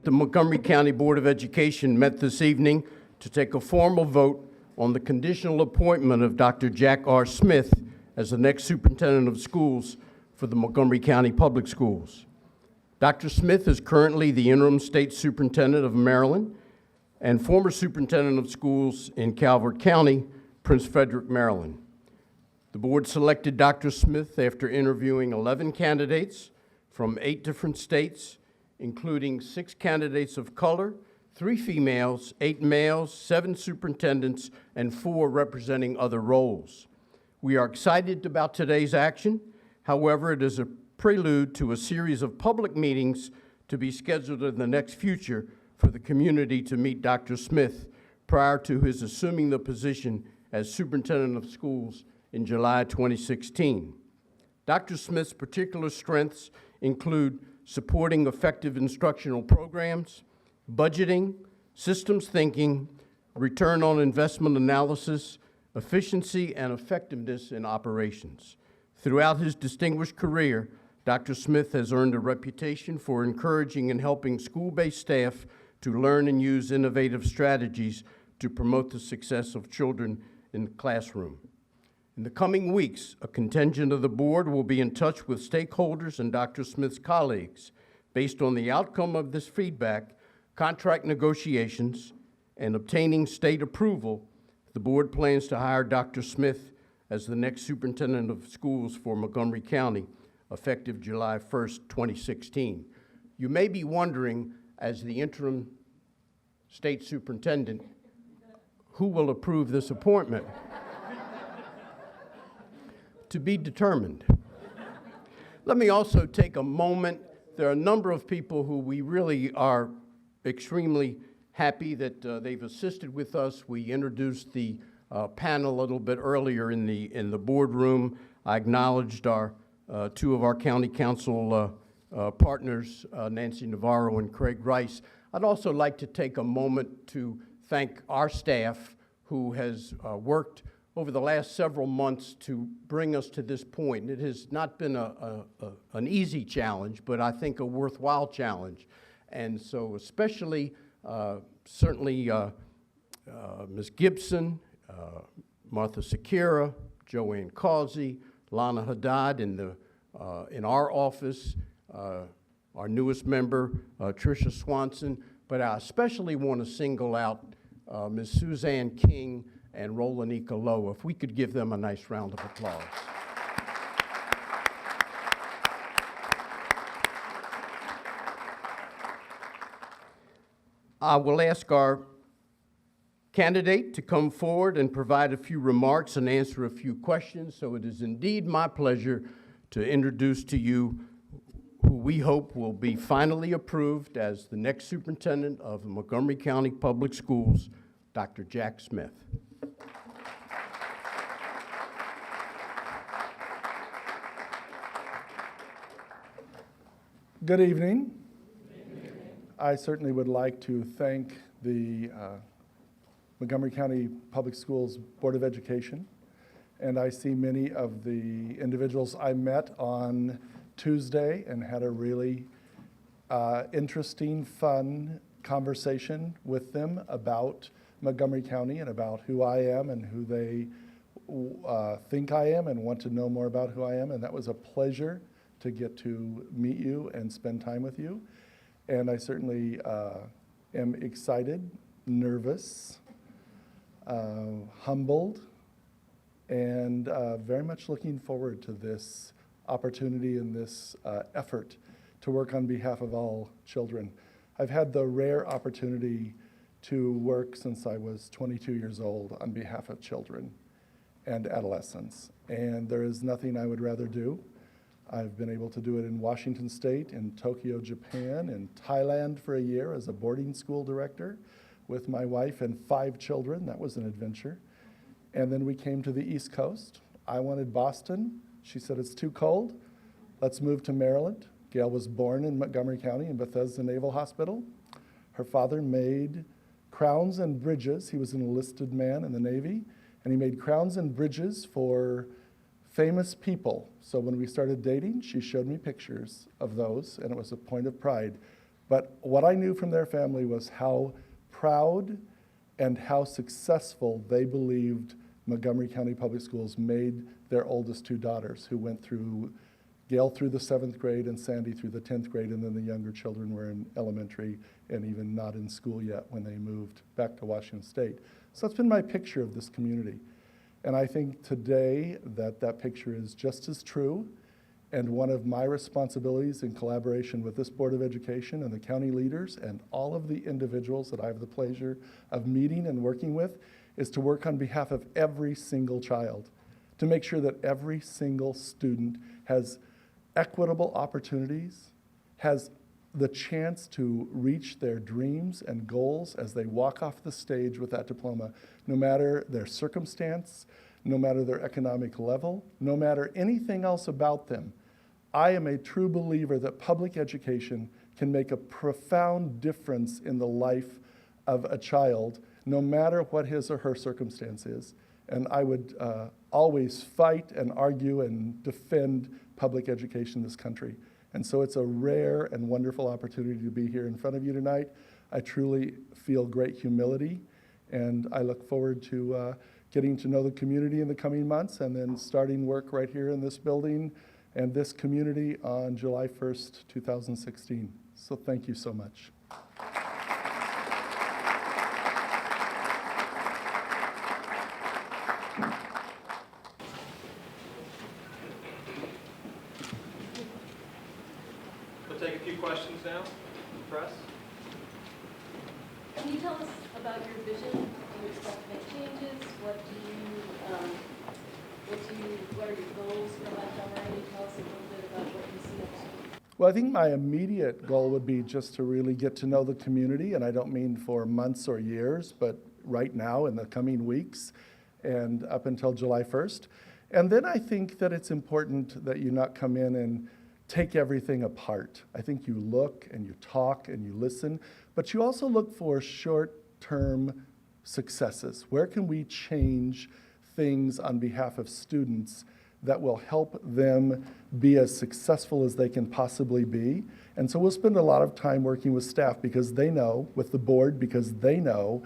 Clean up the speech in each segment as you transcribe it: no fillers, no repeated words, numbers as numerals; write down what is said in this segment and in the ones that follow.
The Montgomery County Board of Education met this evening to take a formal vote on the conditional appointment of Dr. Jack R. Smith as the next superintendent of schools for the Montgomery County Public Schools. Dr. Smith is currently the interim state superintendent of Maryland and former superintendent of schools in Calvert County, Prince Frederick, Maryland. The board selected Dr. Smith after interviewing 11 candidates from 8 different states, including 6 candidates of color, 3 females, 8 males, 7 superintendents, and 4 representing other roles. We are excited about today's action. However, it is a prelude to a series of public meetings to be scheduled in the next future for the community to meet Dr. Smith prior to his assuming the position as superintendent of schools in July 2016. Dr. Smith's particular strengths include supporting effective instructional programs, budgeting, systems thinking, return on investment analysis, efficiency, and effectiveness in operations. Throughout his distinguished career, Dr. Smith has earned a reputation for encouraging and helping school-based staff to learn and use innovative strategies to promote the success of children in the classroom. In the coming weeks, a contingent of the board will be in touch with stakeholders and Dr. Smith's colleagues. Based on the outcome of this feedback, contract negotiations, and obtaining state approval, the board plans to hire Dr. Smith as the next superintendent of schools for Montgomery County, effective July 1st, 2016. You may be wondering, as the interim state superintendent, who will approve this appointment? To be determined. Let me also take a moment. There are a number of people who we really are extremely happy that they've assisted with us. We introduced the panel a little bit earlier in the boardroom. I acknowledged our 2 of our county council partners, Nancy Navarro and Craig Rice. I'd also like to take a moment to thank our staff who has worked over the last several months to bring us to this point. It has not been an easy challenge, but I think a worthwhile challenge. And so especially, certainly Ms. Gibson, Martha Sakira, Joanne Causey, Lana Haddad in our office, our newest member, Tricia Swanson, but I especially want to single out Ms. Suzanne King and Rolanika Lowe. If we could give them a nice round of applause. I will ask our candidate to come forward and provide a few remarks and answer a few questions. So it is indeed my pleasure to introduce to you who we hope will be finally approved as the next superintendent of the Montgomery County Public Schools, Dr. Jack Smith. Good evening. I certainly would like to thank the Montgomery County Public Schools Board of Education, and I see many of the individuals I met on Tuesday and had a really interesting, fun conversation with them about Montgomery County and about who I am and who they think I am and want to know more about who I am, and that was a pleasure to get to meet you and spend time with you. And I certainly am excited, nervous, humbled, and very much looking forward to this opportunity and this effort to work on behalf of all children. I've had the rare opportunity to work since I was 22 years old on behalf of children and adolescents, and there is nothing I would rather do. I've been able to do it in Washington State, in Tokyo, Japan, in Thailand for a year as a boarding school director with my wife and 5 children. That was an adventure. And then we came to the East Coast. I wanted Boston. She said, it's too cold. Let's move to Maryland. Gail was born in Montgomery County in Bethesda Naval Hospital. Her father made crowns and bridges. He was an enlisted man in the Navy, and he made crowns and bridges for famous people. So when we started dating, she showed me pictures of those, and it was a point of pride. But what I knew from their family was how proud and how successful they believed Montgomery County Public Schools made their oldest two daughters, who went through, Gail through the 7th grade and Sandy through the 10th grade, and then the younger children were in elementary and even not in school yet when they moved back to Washington State. So that's been my picture of this community. And I think today that that picture is just as true. And one of my responsibilities in collaboration with this Board of Education and the county leaders and all of the individuals that I have the pleasure of meeting and working with is to work on behalf of every single child, to make sure that every single student has equitable opportunities, has the chance to reach their dreams and goals as they walk off the stage with that diploma, no matter their circumstance, no matter their economic level, no matter anything else about them. I am a true believer that public education can make a profound difference in the life of a child, no matter what his or her circumstance is. And I would always fight and argue and defend public education in this country. And so it's a rare and wonderful opportunity to be here in front of you tonight. I truly feel great humility, and I look forward to getting to know the community in the coming months and then starting work right here in this building and this community on July 1st, 2016. So thank you so much. We'll take a few questions now from the press. Can you tell us about your vision? Do you expect to make changes? What are your goals for Montgomery? Tell us a little bit about what you see ahead. Well, I think my immediate goal would be just to really get to know the community, and I don't mean for months or years, but right now in the coming weeks and up until July 1st. And then I think that it's important that you not come in and take everything apart. I think you look and you talk and you listen, but you also look for short-term successes. Where can we change things on behalf of students that will help them be as successful as they can possibly be? And so we'll spend a lot of time working with staff because they know, with the board because they know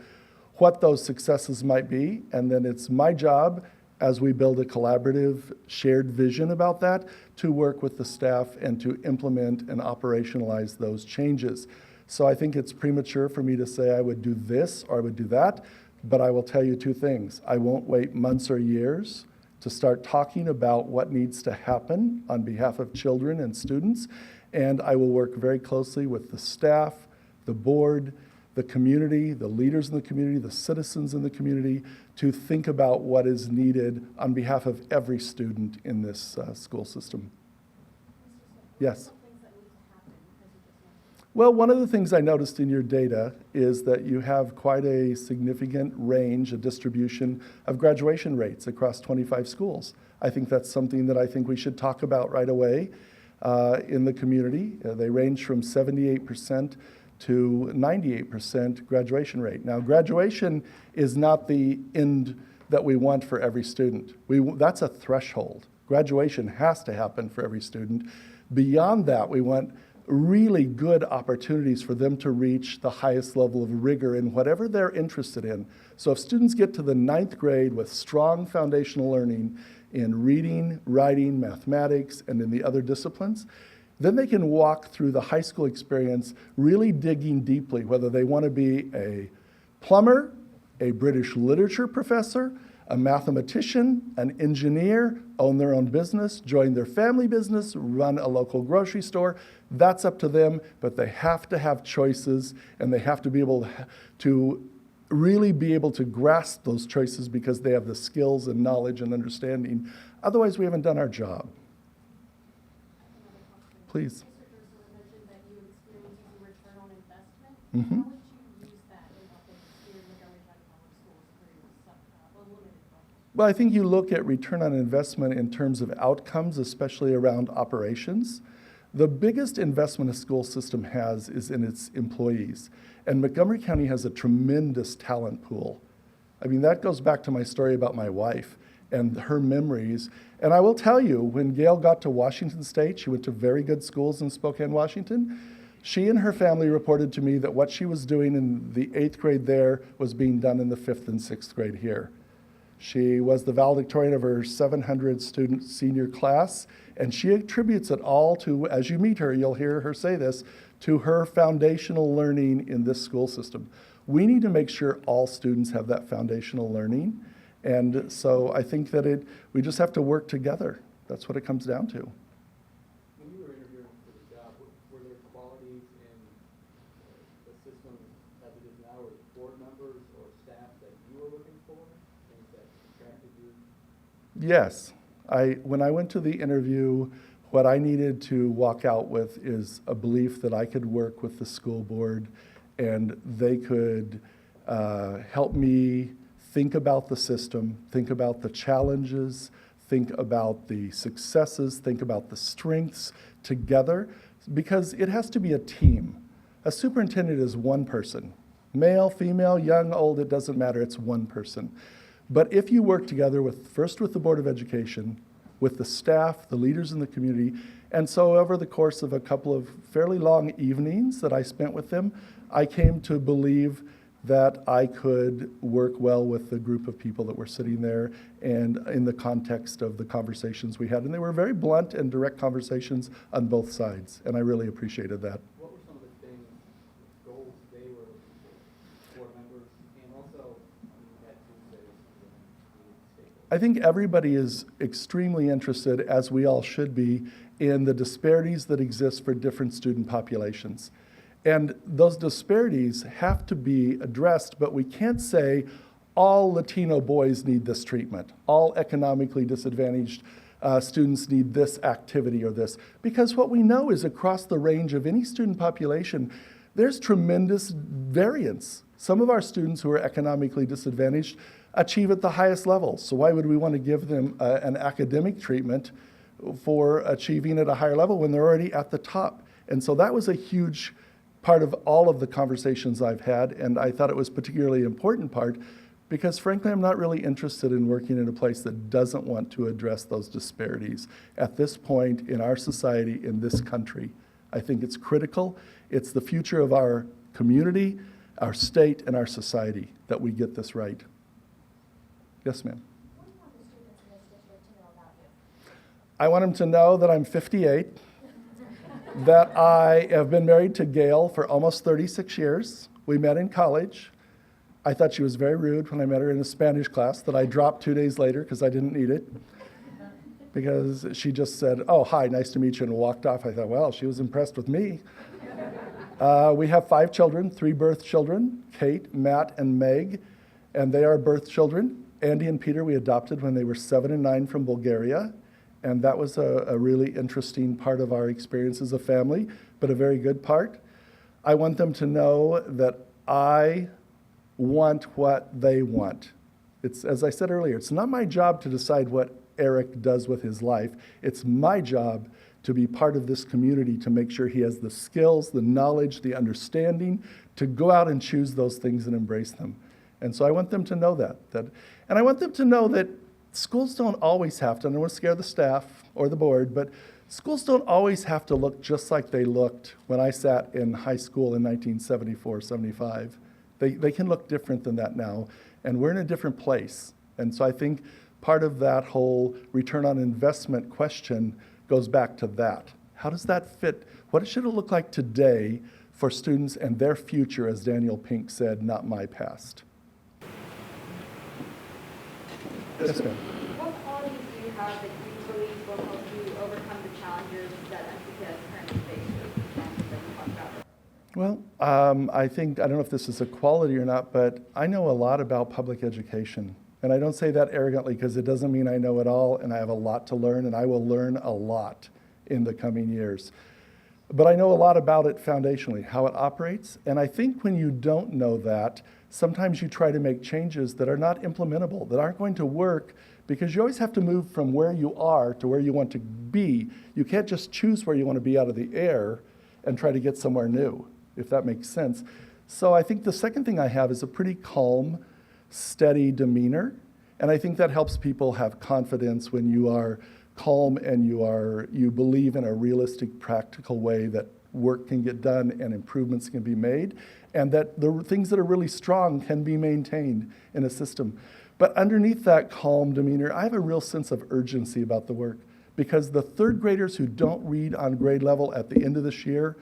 what those successes might be. And then it's my job, as we build a collaborative shared vision about that, to work with the staff and to implement and operationalize those changes. So I think it's premature for me to say I would do this or I would do that, but I will tell you two things. I won't wait months or years to start talking about what needs to happen on behalf of children and students, and I will work very closely with the staff, the board, the community, the leaders in the community, the citizens in the community, to think about what is needed on behalf of every student in this school system. Yes? Well, one of the things I noticed in your data is that you have quite a significant range, a distribution of graduation rates across 25 schools. I think that's something that I think we should talk about right away in the community. They range from 78% to 98% graduation rate. Now, graduation is not the end that we want for every student. That's a threshold. Graduation has to happen for every student. Beyond that, we want really good opportunities for them to reach the highest level of rigor in whatever they're interested in. So if students get to the 9th grade with strong foundational learning in reading, writing, mathematics, and in the other disciplines, then they can walk through the high school experience really digging deeply, whether they want to be a plumber, a British literature professor, a mathematician, an engineer, own their own business, join their family business, run a local grocery store. That's up to them, but they have to have choices, and they have to be able to really be able to grasp those choices because they have the skills and knowledge and understanding. Otherwise, we haven't done our job. Please. Mr. mentioned that you experienced a return on investment. Mm-hmm. How would you use that in helping steer Montgomery County Public Schools through limited funds? Well, I think you look at return on investment in terms of outcomes, especially around operations. The biggest investment a school system has is in its employees. And Montgomery County has a tremendous talent pool. I mean, that goes back to my story about my wife and her memories. And I will tell you, when Gail got to Washington State, she went to very good schools in Spokane, Washington. She and her family reported to me that what she was doing in the 8th grade there was being done in the 5th and 6th grade here. She was the valedictorian of her 700 student senior class, and she attributes it all to, as you meet her, you'll hear her say this, to her foundational learning in this school system. We need to make sure all students have that foundational learning, and so I think that we just have to work together. That's what it comes down to. When you were interviewing for the job, were there qualities in the system as it is now, or board members or staff that you were looking for, things that attracted you? Yes. When I went to the interview, what I needed to walk out with is a belief that I could work with the school board and they could help me think about the system, think about the challenges, think about the successes, think about the strengths together, because it has to be a team. A superintendent is one person. Male, female, young, old, it doesn't matter, it's one person. But if you work together first with the Board of Education, with the staff, the leaders in the community, and so over the course of a couple of fairly long evenings that I spent with them, I came to believe that I could work well with the group of people that were sitting there and in the context of the conversations we had. And they were very blunt and direct conversations on both sides, and I really appreciated that. What were some of the things, goals they were looking for, board members, and also, you had Tuesdays and stakeholders? I think everybody is extremely interested, as we all should be, in the disparities that exist for different student populations. And those disparities have to be addressed, but we can't say all Latino boys need this treatment, all economically disadvantaged students need this activity or this. Because what we know is across the range of any student population, there's tremendous variance. Some of our students who are economically disadvantaged achieve at the highest levels. So why would we want to give them an academic treatment for achieving at a higher level when they're already at the top? And so that was a huge part of all of the conversations I've had, and I thought it was a particularly important part because frankly I'm not really interested in working in a place that doesn't want to address those disparities. At this point in our society, in this country, I think it's critical. It's the future of our community, our state, and our society that we get this right. Yes, ma'am. What do you want the students in this district to know about you? I want them to know that I'm 58, that I have been married to Gail for almost 36 years. We met in college. I thought she was very rude when I met her in a Spanish class that I dropped 2 days later because I didn't need it. Because she just said, "Oh, hi, nice to meet you," and walked off. I thought, well, she was impressed with me. We have 5 children, 3 birth children, Kate, Matt, and Meg, and they are birth children. Andy and Peter we adopted when they were 7 and 9 from Bulgaria. And that was a really interesting part of our experience as a family, but a very good part. I want them to know that I want what they want. It's, as I said earlier, it's not my job to decide what Eric does with his life. It's my job to be part of this community to make sure he has the skills, the knowledge, the understanding to go out and choose those things and embrace them. And so I want them to know that. And I want them to know that schools don't always have to, and I don't want to scare the staff or the board, but schools don't always have to look just like they looked when I sat in high school in 1974, 75. They can look different than that now, and we're in a different place. And so I think part of that whole return on investment question goes back to that. How does that fit? What should it look like today for students and their future, as Daniel Pink said, not my past? Yes, ma'am. What qualities do you have that you believe will help you overcome the challenges that MCPS currently faces and that you talked about? Well, I think, I don't know if this is a quality or not, but I know a lot about public education. And I don't say that arrogantly because it doesn't mean I know it all, and I have a lot to learn, and I will learn a lot in the coming years. But I know a lot about it foundationally, how it operates. And I think when you don't know that, sometimes you try to make changes that are not implementable, that aren't going to work, because you always have to move from where you are to where you want to be. You can't just choose where you want to be out of the air and try to get somewhere new, if that makes sense. So I think the second thing I have is a pretty calm, steady demeanor. And I think that helps people have confidence when you are calm and you believe in a realistic, practical way that work can get done and improvements can be made, and that the things that are really strong can be maintained in a system. But underneath that calm demeanor, I have a real sense of urgency about the work, because the third graders who don't read on grade level at the end of this year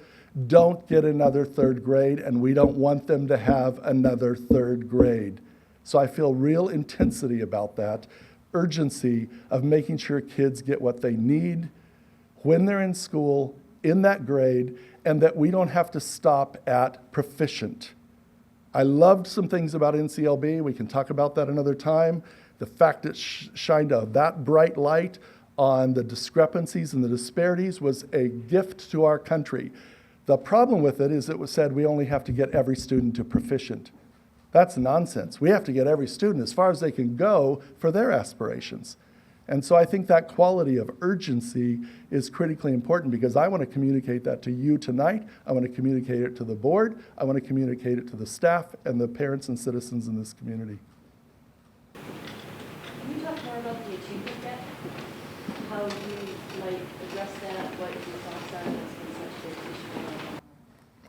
don't get another third grade, and we don't want them to have another third grade. So I feel real intensity about that, urgency of making sure kids get what they need when they're in school, in that grade, and that we don't have to stop at proficient. I loved some things about NCLB. We can talk about that another time. The fact it shined that bright light on the discrepancies and the disparities was a gift to our country. The problem with it is it was said we only have to get every student to proficient. That's nonsense. We have to get every student as far as they can go for their aspirations. And so I think that quality of urgency is critically important, because I want to communicate that to you tonight. I want to communicate it to the board. I want to communicate it to the staff and the parents and citizens in this community. Can you talk more about the achievement gap? How you might address that, what your thoughts are, that's been such a big issue.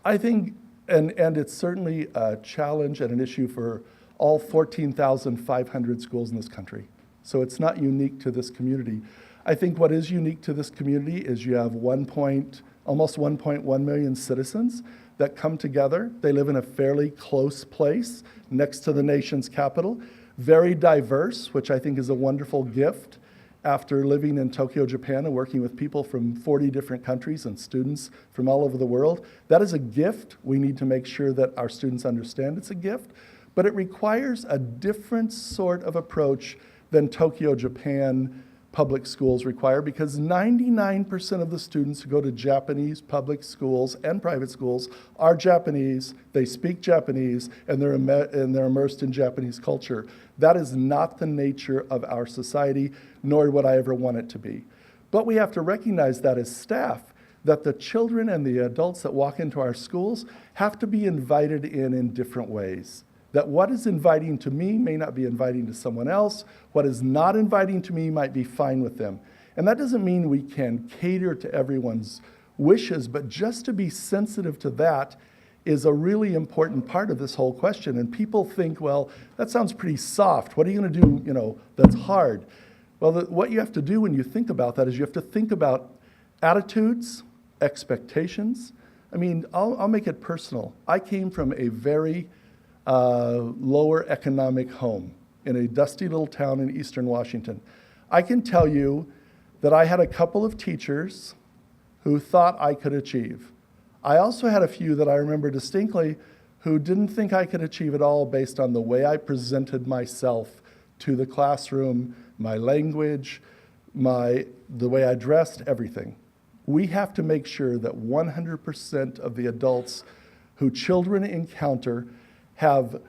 I think, and it's certainly a challenge and an issue for all 14,500 schools in this country. So it's not unique to this community. I think what is unique to this community is you have almost 1.1 million citizens that come together. They live in a fairly close place next to the nation's capital. Very diverse, which I think is a wonderful gift. After living in Tokyo, Japan, and working with people from 40 different countries and students from all over the world, that is a gift. We need to make sure that our students understand it's a gift, but it requires a different sort of approach than Tokyo, Japan public schools require, because 99% of the students who go to Japanese public schools and private schools are Japanese, they speak Japanese, and they're immersed in Japanese culture. That is not the nature of our society, nor would I ever want it to be. But we have to recognize that as staff, that the children and the adults that walk into our schools have to be invited in different ways. That what is inviting to me may not be inviting to someone else. What is not inviting to me might be fine with them. And that doesn't mean we can cater to everyone's wishes, but just to be sensitive to that is a really important part of this whole question. And people think, well, that sounds pretty soft. What are you going to do, that's hard? Well, what you have to do when you think about that is you have to think about attitudes, expectations. I mean, I'll make it personal. I came from a very lower economic home in a dusty little town in eastern Washington. I can tell you that I had a couple of teachers who thought I could achieve. I also had a few that I remember distinctly who didn't think I could achieve at all based on the way I presented myself to the classroom, my language, the way I dressed, everything. We have to make sure that 100% of the adults who children encounter have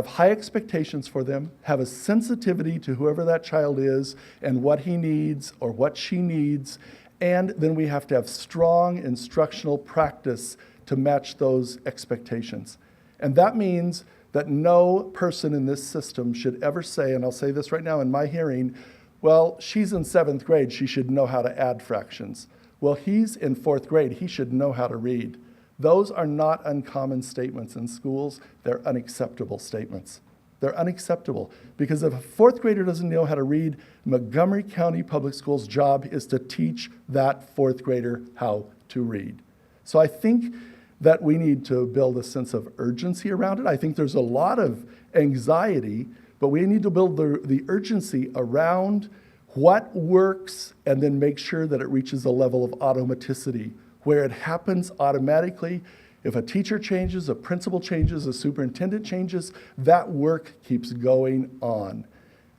high expectations for them, have a sensitivity to whoever that child is and what he needs or what she needs, and then we have to have strong instructional practice to match those expectations. And that means that no person in this system should ever say, and I'll say this right now in my hearing, well, she's in 7th grade, she should know how to add fractions. Well, he's in 4th grade, he should know how to read. Those are not uncommon statements in schools. They're unacceptable statements. They're unacceptable because if a 4th grader doesn't know how to read, Montgomery County Public Schools' job is to teach that 4th grader how to read. So I think that we need to build a sense of urgency around it. I think there's a lot of anxiety, but we need to build the urgency around what works and then make sure that it reaches a level of automaticity where it happens automatically. If a teacher changes, a principal changes, a superintendent changes, that work keeps going on.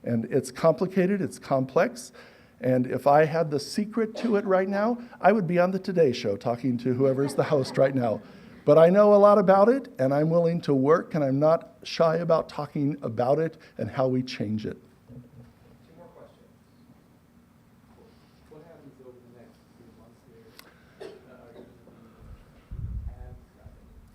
And it's complicated, it's complex, and if I had the secret to it right now, I would be on the Today Show talking to whoever's the host right now. But I know a lot about it, and I'm willing to work, and I'm not shy about talking about it and how we change it. 2 more questions. What happens over the next few months here? Are there going to be ads?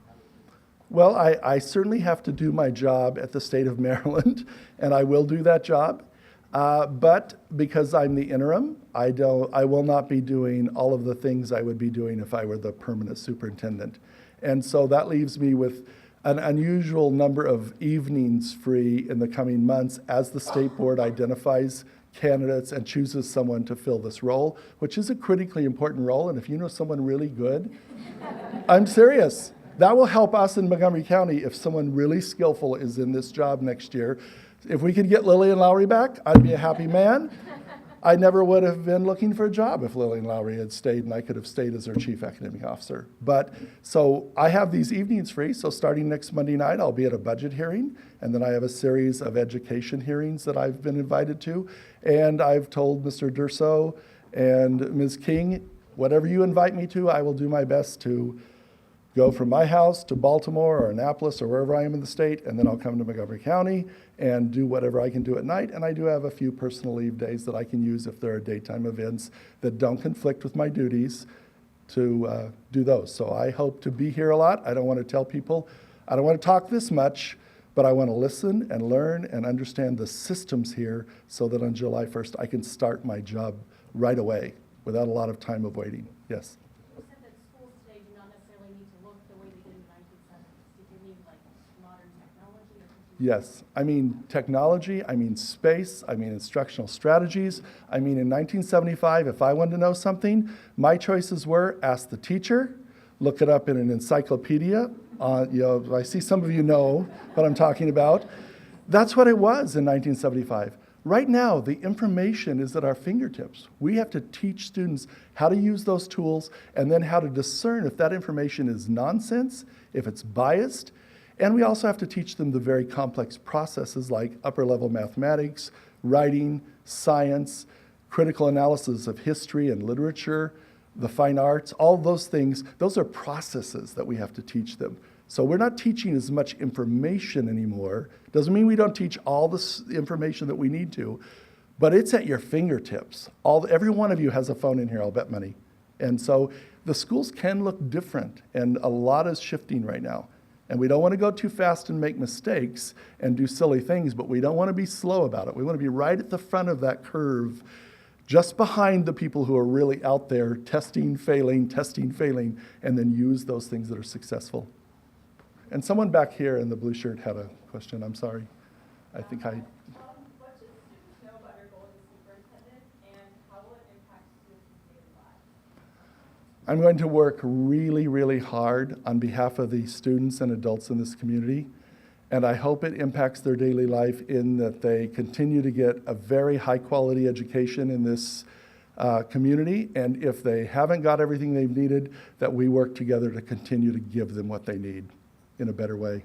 How does this? Well, I certainly have to do my job at the state of Maryland, and I will do that job. But because I'm the interim, I will not be doing all of the things I would be doing if I were the permanent superintendent. And so that leaves me with an unusual number of evenings free in the coming months as the state board identifies candidates and chooses someone to fill this role, which is a critically important role. And if you know someone really good, I'm serious. That will help us in Montgomery County if someone really skillful is in this job next year. If we could get Lillian Lowry back, I'd be a happy man. I never would have been looking for a job if Lillian Lowry had stayed and I could have stayed as our chief academic officer. But so I have these evenings free. So starting next Monday night, I'll be at a budget hearing. And then I have a series of education hearings that I've been invited to. And I've told Mr. Durso and Ms. King, whatever you invite me to, I will do my best to go from my house to Baltimore or Annapolis or wherever I am in the state, and then I'll come to Montgomery County and do whatever I can do at night. And I do have a few personal leave days that I can use if there are daytime events that don't conflict with my duties to do those. So I hope to be here a lot. I don't want to tell people, I don't want to talk this much, but I want to listen and learn and understand the systems here so that on July 1st I can start my job right away without a lot of time of waiting. Yes? You said that schools today do not necessarily need to look the way they did in the 1970s. Did you mean like modern technology or something? Yes, I mean technology, I mean space, I mean instructional strategies. I mean in 1975, if I wanted to know something, my choices were ask the teacher, look it up in an encyclopedia. I see some of you know what I'm talking about. That's what it was in 1975. Right now, the information is at our fingertips. We have to teach students how to use those tools and then how to discern if that information is nonsense, if it's biased. And we also have to teach them the very complex processes like upper level mathematics, writing, science, critical analysis of history and literature, the fine arts, all those things. Those are processes that we have to teach them. So we're not teaching as much information anymore. Doesn't mean we don't teach all the information that we need to, but it's at your fingertips. Every one of you has a phone in here, I'll bet money. And so the schools can look different, and a lot is shifting right now. And we don't want to go too fast and make mistakes and do silly things, but we don't want to be slow about it. We want to be right at the front of that curve, just behind the people who are really out there testing, failing, and then use those things that are successful. And someone back here in the blue shirt had a question. I'm sorry. I think I... What should students know about your role as superintendent, and how will it impact students' daily lives? I'm going to work really, really hard on behalf of the students and adults in this community. And I hope it impacts their daily life in that they continue to get a very high-quality education in this community. And if they haven't got everything they've needed, that we work together to continue to give them what they need in a better way.